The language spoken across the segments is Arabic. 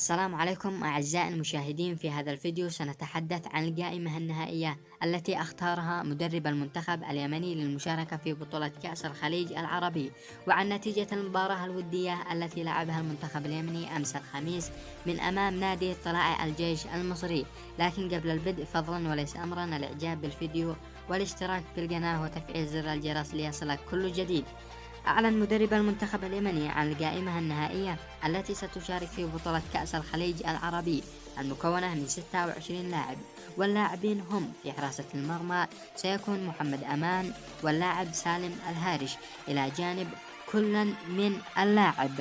السلام عليكم أعزائي المشاهدين. في هذا الفيديو سنتحدث عن القائمة النهائية التي اختارها مدرب المنتخب اليمني للمشاركة في بطولة كأس الخليج العربي، وعن نتيجة المباراة الودية التي لعبها المنتخب اليمني أمس الخميس من أمام نادي طلائع الجيش المصري. لكن قبل البدء فضلا وليس أمرا الإعجاب بالفيديو والاشتراك في القناة وتفعيل زر الجرس ليصلك كل جديد. أعلن مدرب المنتخب اليمني عن القائمة النهائية التي ستشارك في بطولة كأس الخليج العربي المكونة من 26 لاعب، واللاعبين هم: في حراسة المرمى سيكون محمد أمان واللاعب سالم الهارش، إلى جانب كل من اللاعب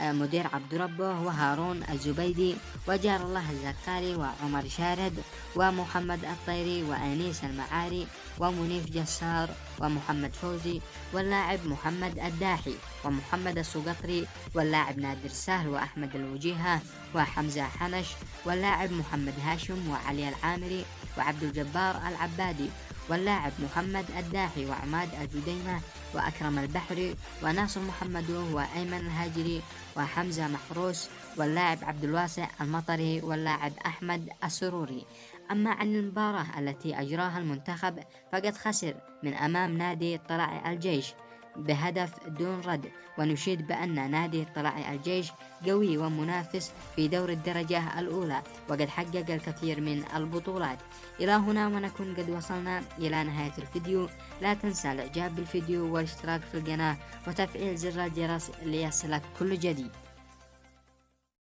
مدير عبد ربه وهارون الزبيدي وجار الله الزكاري وعمر شارد ومحمد الطيري وأنيس المعاري ومنيف جسار ومحمد فوزي واللاعب محمد الداحي ومحمد السقطري واللاعب نادر سهل وأحمد الوجيهة وحمزة حنش واللاعب محمد هاشم وعلي العامري وعبد الجبار العبادي واللاعب محمد الداحي وعماد الجديمة وأكرم البحري وناصر محمد وأيمن الهاجري وحمزة محروس واللاعب عبد الواسع المطري واللاعب أحمد السروري. أما عن المباراة التي أجراها المنتخب فقد خسر من أمام نادي طلائع الجيش بهدف دون رد، ونشيد بأن نادي طلائع الجيش قوي ومنافس في دور الدرجة الأولى وقد حقق الكثير من البطولات. إلى هنا ونكون قد وصلنا إلى نهاية الفيديو. لا تنسى الإعجاب بالفيديو والاشتراك في القناة وتفعيل زر الجرس ليصلك كل جديد.